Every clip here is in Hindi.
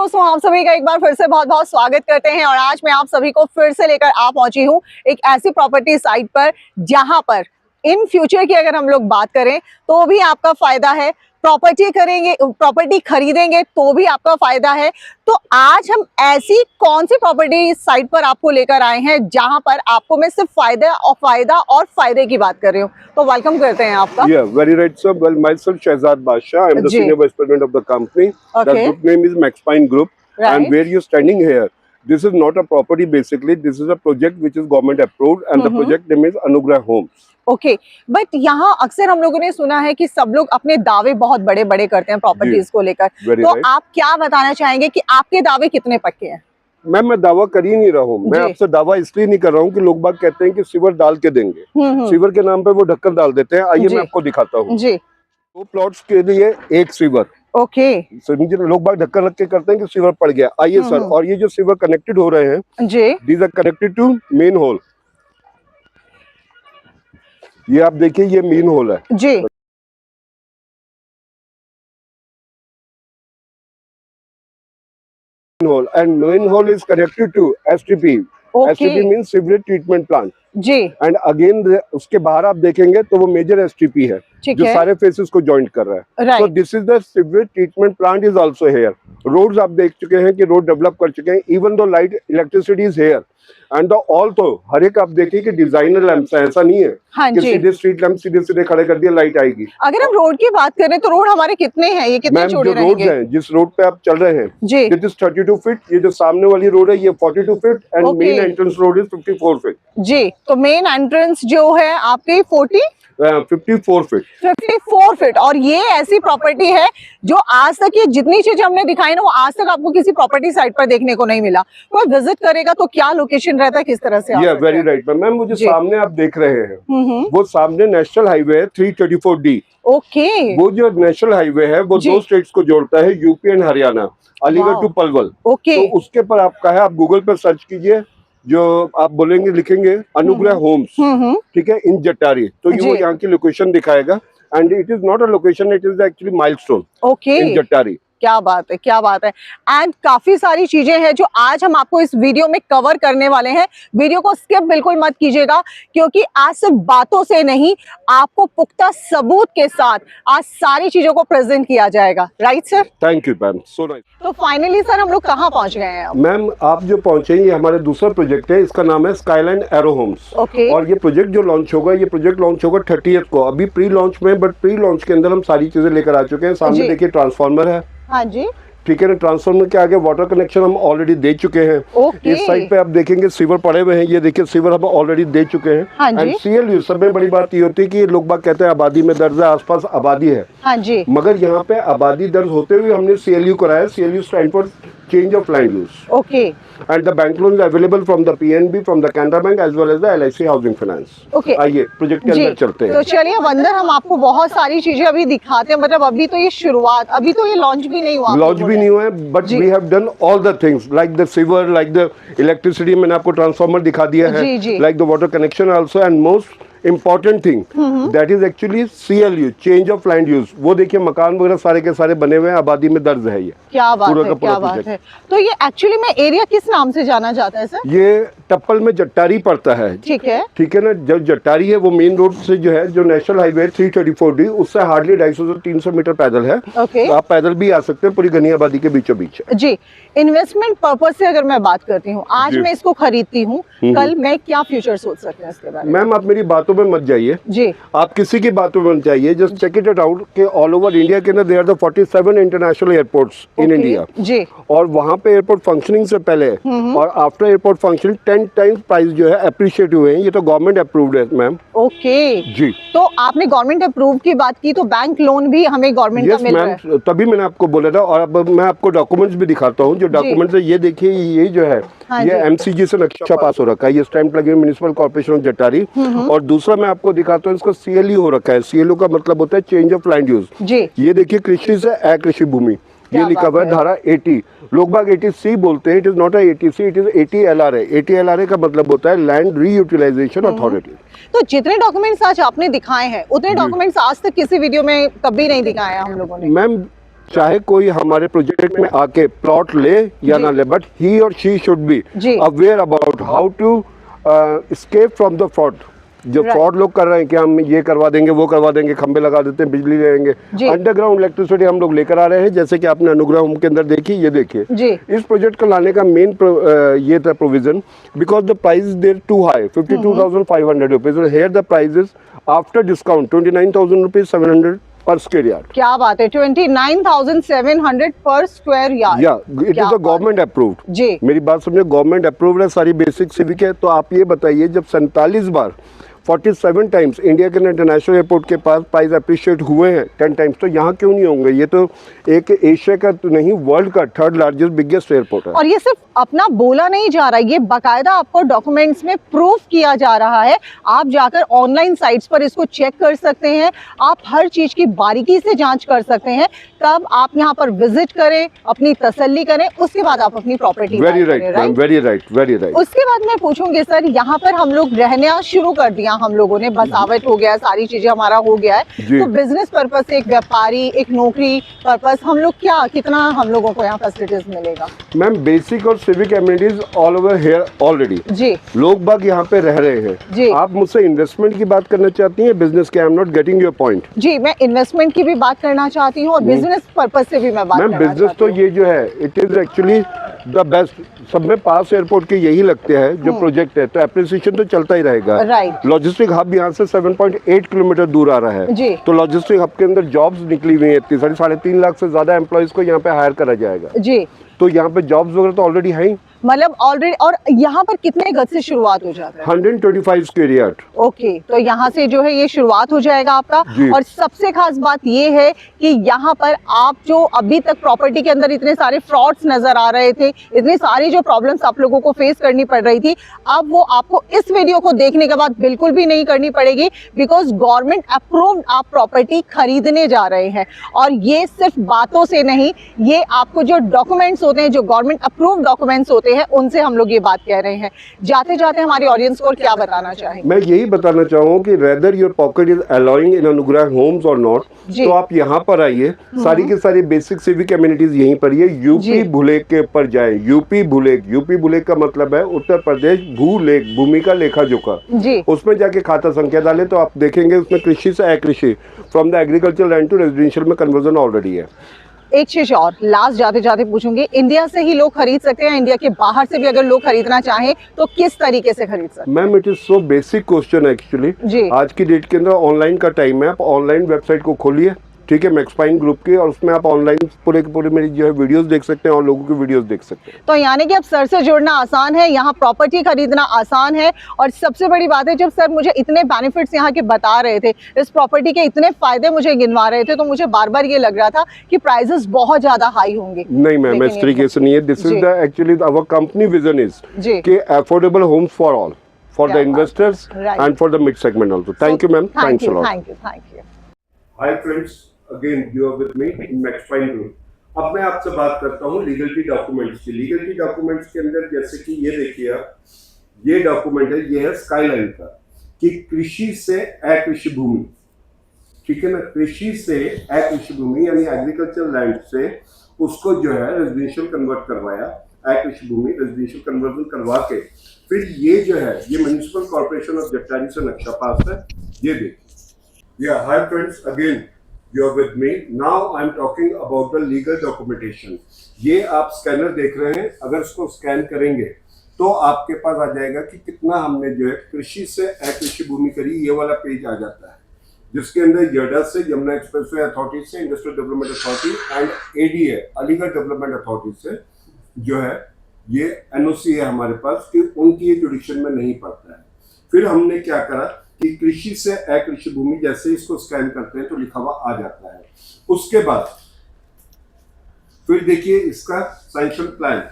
दोस्तों, आप सभी का एक बार फिर से बहुत बहुत स्वागत करते हैं। और आज मैं आप सभी को फिर से लेकर आ पहुंची हूं एक ऐसी प्रॉपर्टी साइट पर जहां पर इन फ्यूचर की अगर हम लोग बात करें तो भी आपका फायदा है। प्रॉपर्टी खरीदेंगे तो भी आपका फायदा है। तो आज हम ऐसी कौन सी प्रॉपर्टी साइट पर आपको लेकर आए हैं जहां पर आपको मैं सिर्फ फायदा और फायदे की बात कर रही हूँ। तो वेलकम करते हैं आपका। Very right, sir. Well, myself Shehzad Basha. I am the senior vice president of the company. Okay. The group name is Maxpine Group. Right. And where you're standing here, this is not a property basically. This is a project which is government approved, and the project name is Anugrah Homes. Okay, but यहाँ अक्सर हम लोगों ने सुना है कि सब लोग अपने दावे बहुत बड़े बड़े करते हैं प्रॉपर्टीज को लेकर। तो आप क्या बताना चाहेंगे कि आपके दावे कितने पक्के हैं? मैम, मैं दावा कर ही नहीं रहा हूँ। मैं आपसे दावा इसलिए नहीं कर रहा हूँ कि लोग बाग कहते हैं कि सीवर डाल के देंगे। सीवर के नाम पे वो ढक्कन डाल देते हैं। आइए मैं आपको दिखाता हूँ। जी, 2 प्लॉट्स के लिए एक सीवर। ओके, समझिए, लोग बाग ढक्कन रख के करते हैं कि सीवर पड़ गया। आइए सर, और ये जो सीवर कनेक्टेड हो रहे हैं जी, these are connected to manhole. ये आप देखिए, ये मेन होल है जी। Hole and main hole is connected to STP. Okay. STP means sewerage treatment plant जी। एंड अगेन उसके बाहर आप देखेंगे तो वो मेजर एसटीपी है जो सारे फेसेस को जॉइंट कर रहा है। So this is the sewerage treatment plant is also here. Roads आप देख चुके हैं कि रोड डेवलप कर चुके हैं। Even though light electricity is here and all तो हर एक आप देखिए कि डिजाइनर लैंप्स है। ऐसा नहीं है कि सीधे स्ट्रीट लैंप सीधे खड़े कर दिया लाइट आएगी। अगर हम रोड की बात करें तो रोड हमारे कितने हैं? ये कितने चौड़े रहेंगे? रोड हैं जिस रोड पे आप चल रहे हैं इट इज 32 फीट। ये जो सामने वाली रोड है ये 42 feet and main entrance road is 54 feet जी। तो मेन एंट्रेंस जो है आपके 54 फीट। और ये ऐसी प्रॉपर्टी है जो आज तक ये जितनी चीजें हमने दिखाई ना वो आज तक आपको किसी प्रॉपर्टी साइट पर देखने को नहीं मिला। कोई विजिट करेगा तो क्या लोकेशन रहता है, किस तरह से? Very right ma'am. मुझे सामने आप देख रहे हैं वो सामने नेशनल हाईवे है 334D। ओके, वो जो नेशनल हाईवे है वो 2 स्टेट्स को जोड़ता है, UP and Haryana, Aligarh to Palwal. Okay, तो उसके पर आपका है, आप गूगल पर सर्च कीजिए, जो आप बोलेंगे लिखेंगे अनुग्रह होम्स, ठीक है, इन जटारी, तो ये वो यहाँ की लोकेशन दिखाएगा। And it is not a location, it is actually milestone in Jatari. क्या बात है, क्या बात है। एंड काफी सारी चीजें हैं जो आज हम आपको इस वीडियो में कवर करने वाले हैं। वीडियो को स्किप बिल्कुल मत कीजिएगा क्योंकि आज सिर्फ बातों से नहीं, आपको पुख्ता सबूत के साथ आज सारी चीजों को प्रेजेंट किया जाएगा। Right sir? Thank you ma'am, so nice. तो फाइनली सर हम लोग कहाँ पहुंच गए हैं? मैम, आप जो पहुंचे ये हमारे दूसरा प्रोजेक्ट है, इसका नाम है स्काईलैंड एरो होम्स। ओके, और ये प्रोजेक्ट जो लॉन्च होगा, ये प्रोजेक्ट लॉन्च होगा 30th को। अभी प्री लॉन्च में, बट प्री लॉन्च के अंदर हम सारी चीजें लेकर आ चुके हैं। सामने देखिए ट्रांसफार्मर है। हाँ जी, ठीक है ना। ट्रांसफार्मर के आगे वाटर कनेक्शन हम ऑलरेडी दे चुके हैं। इस साइड पे आप देखेंगे सीवर पड़े हुए हैं। ये देखिए सीवर हम ऑलरेडी दे चुके हैं। हाँ जी। एंड सीएलयू, सब में बड़ी बात ये होती है कि लोग बात कहते हैं आबादी में दर्ज है, आसपास आबादी है। हाँ जी, मगर यहाँ पे आबादी दर्ज होते हुए हमने सीएलयू कराया। CLU stand for change of land use. Okay, and the bank loan is available from the PNB, from the Canara bank as well as the LIC housing finance. Okay, आइए प्रोजेक्ट के अंदर चलते हैं। तो चलिए अब अंदर हम आपको बहुत सारी चीजें अभी दिखाते हैं। मतलब अभी तो ये शुरुआत, अभी तो ये लॉन्च भी नहीं हुआ। लॉन्च भी नहीं हुआ है, but we have done all the things like the sewer, like the electricity. मैंने आपको ट्रांसफार्मर दिखा दिया है, like the water connection also, and most important thing that is actually CLU, change of land use. वो देखिए मकान वगैरह सारे के सारे बने हुए हैं, आबादी में दर्ज है। ये क्या बात है, क्या बात है। तो ये एक्चुअली में एरिया किस नाम से जाना जाता है सर? ये टप्पल में जट्टारी पड़ता है। ठीक है ना। जो जट्टारी है वो मेन रोड से जो है, जो नेशनल हाईवे 334D, उससे हार्डली 250 से 300 मीटर पैदल है। तो आप पैदल भी आ सकते हैं, पूरी घनी आबादी के बीचों बीच जी। इन्वेस्टमेंट पर्पज से अगर मैं बात करती हूँ, आज मैं इसको खरीदती हूँ, कल मैं क्या फ्यूचर सोच सकते हैं इसके बारे में? मैम, आप मेरी बातों में मत जाइए जी, आप किसी की बातों में मत जाइए। जस्ट चेक इट आउट के ऑल ओवर इंडिया के अंदर there are the 47 international airports in India जी। और वहाँ पे एयरपोर्ट फंक्शनिंग से पहले और after airport functioning 10 times price जो है अप्रिशिएट हुए हैं। ये तो गवर्नमेंट अप्रूव्ड है मैम। ओके जी। तो आपने गवर्नमेंट अप्रूव की बात की, तो बैंक लोन भी हमें गवर्नमेंट का मिल रहा है? तभी मैंने आपको बोला था। और अब मैं आपको डॉक्यूमेंट्स भी दिखाता हूँ। जो डॉक्यूमेंट्स है ये देखिए, ये जो है ये MCG से नक्शा पास हो रखा है। ये स्टैंप लगे म्युनिसिपल कॉर्पोरेशन ऑफ जटारी। और दूसरा मैं आपको दिखाता हूँ, इसका CLU हो रखा है। CLU का मतलब होता है चेंज ऑफ लैंड यूज जी। ये देखिए कृषि से अकृषि भूमि, ये लिखा हुआ है धारा 80। लोग बाग 80C बोलते हैं। It is not 80C, it is 80LRA। 80LRA का मतलब होता है लैंड रीयूटिलाइजेशन अथॉरिटी। तो जितने डॉक्यूमेंट्स आज आपने दिखाए हैं उतने डॉक्यूमेंट्स आज तक किसी वीडियो में कभी नहीं दिखाया हम लोगों ने। मैम, चाहे कोई हमारे प्रोजेक्ट में आके प्लॉट ले या ना ले, but he or she should be aware about how to escape from the fraud. जो फ्रॉड लोग कर रहे हैं कि हम ये करवा देंगे, वो करवा देंगे, खंबे लगा देते हैं, बिजली लेंगे, अंडरग्राउंड इलेक्ट्रिसिटी हम लोग लेकर आ रहे हैं। जैसे कि आपने अनुग्रह होम के अंदर देखी, ये देखिए इस प्रोजेक्ट को लाने का मेन ये था provision, because the price there too high 52,500 rupees, here the prices after discount 29,000 rupees 700 per square yard. क्या बात है, 29,700 पर स्क्वायर यार्ड। या it is a government approved. जी, मेरी बात समझे, गवर्नमेंट अप्रूव्ड है, सारी बेसिक सिविक है। तो आप ये बताइए, जब 47 बार 47 टाइम्स इंडिया के इंटरनेशनल एयरपोर्ट के पास प्राइस अप्रिशिएट हुए हैं 10 टाइम्स, तो यहाँ क्यों नहीं होंगे? ये तो एक एशिया का तो नहीं, वर्ल्ड का 3rd लार्जेस्ट बिगेस्ट एयरपोर्ट है। और ये सिर्फ अपना बोला नहीं जा रहा, ये बाकायदा आपको डॉक्यूमेंट्स में प्रूफ किया जा रहा है। आप जाकर ऑनलाइन साइट्स पर इसको चेक कर सकते हैं, आप हर चीज की बारीकी से जांच कर सकते हैं। तब आप यहाँ पर विजिट करें, अपनी तसल्ली करें, उसके बाद आप अपनी property. Very right, very right, very right. उसके बाद मैं पूछूंगी सर, यहाँ पर हम लोग रहना शुरू कर दिया, हम लोगों ने बसावट हो गया, सारी चीजें हमारा हो गया है, तो बिजनेस पर्पस से, एक व्यापारी, एक नौकरी पर्पस, हम लोग क्या, कितना हम लोगों को यहाँ फैसिलिटीज मिलेगा? मैम बेसिक और civic amenities all over here already. जी, लोग बाग यहाँ पे रह रहे हैं। जी, आप मुझसे इन्वेस्टमेंट की बात करना चाहती हैं, बिजनेस के? I am not getting your point. जी, मैं इन्वेस्टमेंट की भी बात करना चाहती हूँ और बिजनेस पर्पस से भी मैं बात करना बिजनेस तो ये जो है, it is actually the best. सब में पास एयरपोर्ट के यही लगते हैं जो प्रोजेक्ट है, तो एप्रिसिएशन तो चलता ही रहेगा। राइट। लॉजिस्टिक हब यहाँ से 7.8 किलोमीटर दूर आ रहा है जी। तो लॉजिस्टिक हब के अंदर जॉब्स निकली हुई है, इतनी सारी 3.5 लाख से ज्यादा एम्प्लॉइज को यहाँ पे हायर करा जाएगा। जी, तो यहाँ पे जॉब्स वगैरह तो ऑलरेडी है ही, मतलब ऑलरेडी। और यहाँ पर कितने गज से शुरुआत हो जाता है? 125 स्क्वायर यार्ड। ओके, तो यहाँ से जो है ये शुरुआत हो जाएगा आपका। और सबसे खास बात ये है कि यहाँ पर आप जो अभी तक प्रॉपर्टी के अंदर इतने सारे फ्रॉड्स नजर आ रहे थे, इतनी सारी जो प्रॉब्लम्स आप लोगों को फेस करनी पड़ रही थी, अब वो आपको इस वीडियो को देखने के बाद बिल्कुल भी नहीं करनी पड़ेगी, बिकॉज गवर्नमेंट अप्रूव्ड आप प्रॉपर्टी खरीदने जा रहे हैं। और ये सिर्फ बातों से नहीं, ये आपको जो डॉक्यूमेंट्स होते हैं, जो गवर्नमेंट अप्रूव्ड डॉक्यूमेंट्स होते हैं, उनसे हम लोग ये बात कह रहे हैं। जाते जाते हमारी ऑडियंस को क्या बताना चाहेंगे? मैं यही बताना चाहूँगा कि rather your pocket is allowing in Anugrah Homes और नॉट, तो आप यहाँ पर आइए, सारी की सारी बेसिक सिविक एमिनिटीज यहीं पर। ये यूपी भूलेख के ऊपर जाए। यूपी भूलेख का मतलब है उत्तर प्रदेश भूलेख, भूमि का लेखा जोखा। उसमें जाके खाता संख्या डाले तो आप देखेंगे उसमें कृषि से अकृषि, from the agriculture land to residential में कन्वर्जन ऑलरेडी है। एक चीज और लास्ट जाते जाते पूछूंगी, इंडिया से ही लोग खरीद सकते हैं? इंडिया के बाहर से भी अगर लोग खरीदना चाहें तो किस तरीके से खरीद सकते हैं? Ma'am it is so basic question actually. आज की डेट के अंदर ऑनलाइन का टाइम है, आप ऑनलाइन वेबसाइट को खोलिए, ठीक है, मैक्सपाइन ग्रुप की, और उसमें आप ऑनलाइन पूरे के पूरे मेरी जो है वीडियोस देख सकते हैं और लोगों की वीडियोस देख सकते हैं। तो यानी कि अब सर से जुड़ना आसान है, यहाँ प्रॉपर्टी खरीदना आसान है। और सबसे बड़ी बात है, जब सर मुझे इतने बेनिफिट्स यहाँ के बता रहे थे, इस प्रॉपर्टी के इतने फायदे मुझे गिनवा रहे थे, तो मुझे बार बार ये लग रहा था कि प्राइसेस बहुत ज्यादा हाई होंगे। नहीं मैम, इस तरीके से नहीं है। This is the actually our company vision is कि affordable homes for all, for the investors and for the mid segment also. Thank you ma'am, thanks a lot. Thank you. Hi friends, again you are with me in Maxpine group. अब मैं आपसे बात करता हूँ लीगलिटी डॉक्यूमेंट्स की। लीगलिटी डॉक्यूमेंट्स के अंदर जैसे कि ये देखिए आप, ये डॉक्यूमेंट है, ये है स्काईलाइन का, कि कृषि से अकृषि भूमि, ठीक है ना, कृषि से अकृषि भूमि यानी एग्रीकल्चर लैंड से उसको जो है रेजिडेंशियल कन्वर्ट करवाया, अकृषि भूमि रेजिडेंशियल कन्वर्जन करवा के फिर ये जो है, ये म्युनिसिपल कॉर्पोरेशन ऑफ जट्टारी से नक्शा पास है। ये देखिए। या हाय friends, again you are with me. Now I am talking about the legal documentation. ये आप स्कैनर देख रहे हैं, अगर इसको स्कैन करेंगे तो आपके पास आ जाएगा कि कितना हमने जो है कृषि से अकृषि भूमि करी। ये वाला पेज आ जाता है जिसके अंदर यडा से, यमुना एक्सप्रेसवे अथॉरिटी से, industrial development authority and ADA Aligarh development authority से जो है ये एनओसी है हमारे पास कि उनकी ये जुडिक्शन में नहीं पड़ता है। फिर हमने क्या करा कि कृषि से अकृषि भूमि, जैसे इसको स्कैन करते हैं तो लिखा हुआ आ जाता है। उसके बाद फिर देखिए इसका सैंक्शन प्लान,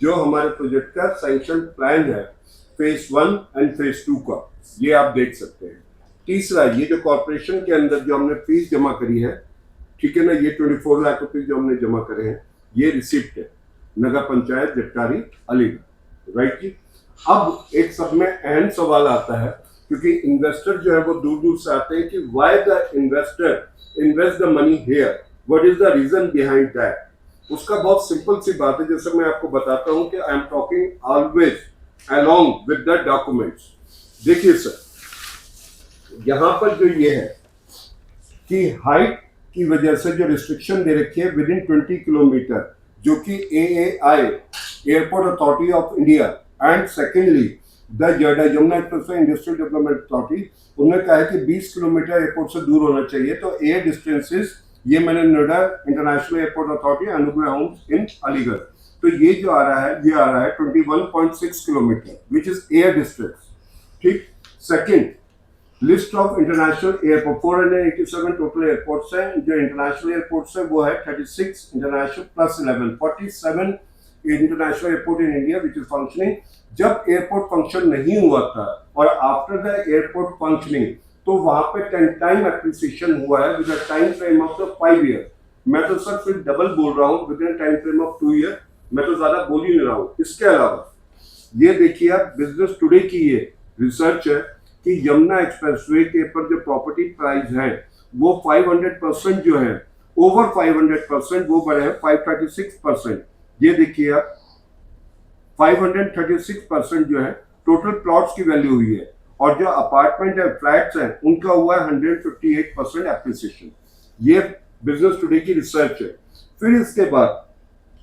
जो हमारे प्रोजेक्ट का सैंक्शन प्लान है फेज 1 एंड फेज 2 का, ये आप देख सकते हैं। तीसरा, ये जो कॉर्पोरेशन के अंदर जो हमने फीस जमा करी है, ठीक है ना, ये 24 लाख रुपए जो हमने जमा करे हैं, ये रिसिप्ट है, नगर पंचायत जट्टारी अलीगढ़, राइट जी। अब एक सब में अहम सवाल आता है, क्योंकि इन्वेस्टर जो है वो दूर दूर से आते हैं कि why the investor invest the money here, what is the reason behind that? उसका बहुत सिंपल सी बात है, जैसे मैं आपको बताता हूं कि I am talking always along with the documents. देखिए सर, यहां पर जो ये है कि हाइट की वजह से जो रिस्ट्रिक्शन दे रखी है विद इन 20 किलोमीटर, जो कि AAI airport authority of India and secondly the Yamuna expressway industrial development authority, उन्होंने कहा है कि 20 किलोमीटर एयरपोर्ट से दूर होना चाहिए। तो एयर डिस्टेंसेस, ये मैंने नोएडा इंटरनेशनल एयरपोर्ट अथॉरिटी अनुग्रह होम्स इन अलीगढ़, तो ये जो आ रहा है, ये आ रहा है 21.6 kilometre which is air distance. ठीक। Second, list of international airport 487 total airports हैं। जो इंटरनेशनल एयरपोर्ट्स है वो है 36 international plus 11 47 international airport in India which is functioning. जब एयरपोर्ट फंक्शन नहीं हुआ था और आफ्टर द एयरपोर्ट फंक्शनिंग, तो वहां पे 10 टाइम एप्रिसिएशन हुआ है with a time frame of the 5 year. मैं तो सर फिर डबल बोल रहा हूँ, with in time frame of 2 year, मैं तो ज्यादा बोल ही नहीं रहा हूँ। इसके अलावा ये देखिए आप, बिजनेस टुडे की ये रिसर्च है कि यमुना एक्सप्रेसवे के ऊपर जो प्रॉपर्टी प्राइस है वो 500% जो है, ओवर 500% वो बढ़े हैं 536%। ये देखिए आप, 536% जो है टोटल प्लॉट्स की वैल्यू हुई है, और जो अपार्टमेंट है, फ्लैट्स हैं, उनका हुआ है 158% एप्रिसिएशन। ये बिजनेस टुडे की रिसर्च है। फिर इसके बाद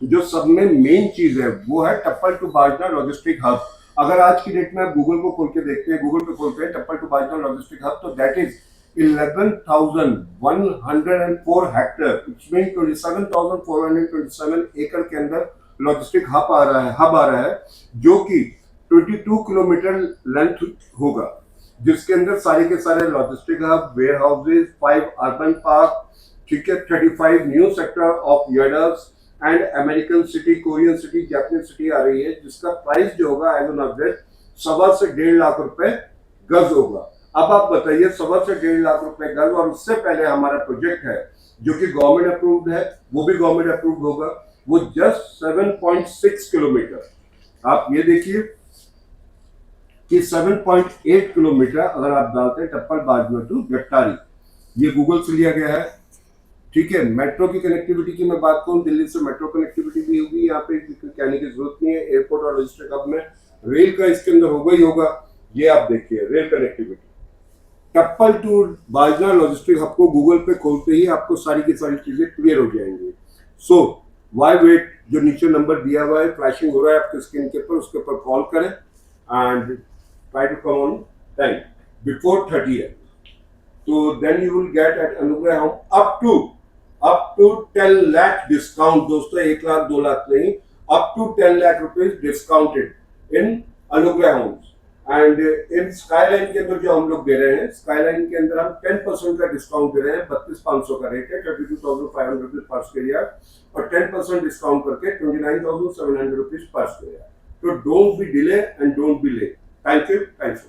जो सब में मेन चीज है वो है टप्पल टू बाजना लॉजिस्टिक हब। अगर आज की डेट में आप गूगल को खोल के देखते हैं, गूगल पे खोलते हैं टप्पल टू बाजना लॉजिस्टिक हब, तो that is 11,104 hectare, it's mean 27,427 एकड़ के अंदर लॉजिस्टिक हब आ रहा है, जो कि 22 किलोमीटर लेंथ होगा, जिसके अंदर सारे के सारे logistic hub, warehouses, 5 urban park, ठीक है, 35 new sector of yards and American city, Korean city, Japanese city आ रही है, जिसका प्राइस जो होगा एज एन ऑब्जेक्ट 1.25 से 1.5 लाख रुपए गज होगा। अब आप बताइए, 1.25 से 1.5 लाख रुपए गज, और उससे पहले हमारा प्रोजेक्ट है जो कि गवर्नमेंट अप्रूव्ड है, वो भी गवर्नमेंट अप्रूव्ड होगा, वो जस्ट 7.6 किलोमीटर। आप ये देखिए कि 7.8 किलोमीटर अगर आप डालते हैं टप्पल बाजना टू गट्टारी, ये गूगल से लिया गया है। ठीक है। मेट्रो की कनेक्टिविटी की मैं बात करूं, दिल्ली से मेट्रो कनेक्टिविटी भी होगी, यहाँ पे कहने की जरूरत नहीं है। एयरपोर्ट और लॉजिस्टिक हब में रेल का इसके अंदर होगा ही होगा। ये आप देखिए रेल कनेक्टिविटी, टप्पल टू बाजना लॉजिस्टिक हब को गूगल पे खोलते ही आपको सारी की सारी चीजें क्लियर हो जाएंगी। सो वाई वेट, जो नीचे नंबर दिया हुआ है, फ्लैशिंग हो रहा है आपके स्क्रीन के ऊपर, उसके ऊपर कॉल करें and try to come on time before 30th. So then you will get at Anugrah Home up to 10 lakh discount. दोस्तों 1 लाख 2 लाख नहीं, up to 10 lakh rupees discounted in Anugrah Homes. And in Skyline के अंदर जो हम लोग दे रहे हैं, Skyline के अंदर हम 10% का डिस्काउंट दे रहे हैं। 32,500 का रेट है, 32,500 रुपीज पर स्क्वायर यार्ड, और 10% डिस्काउंट करके 29,700 रुपीज पर स्क्वायर यार्ड। तो don't be delay and don't be late. Thank you. Thanks.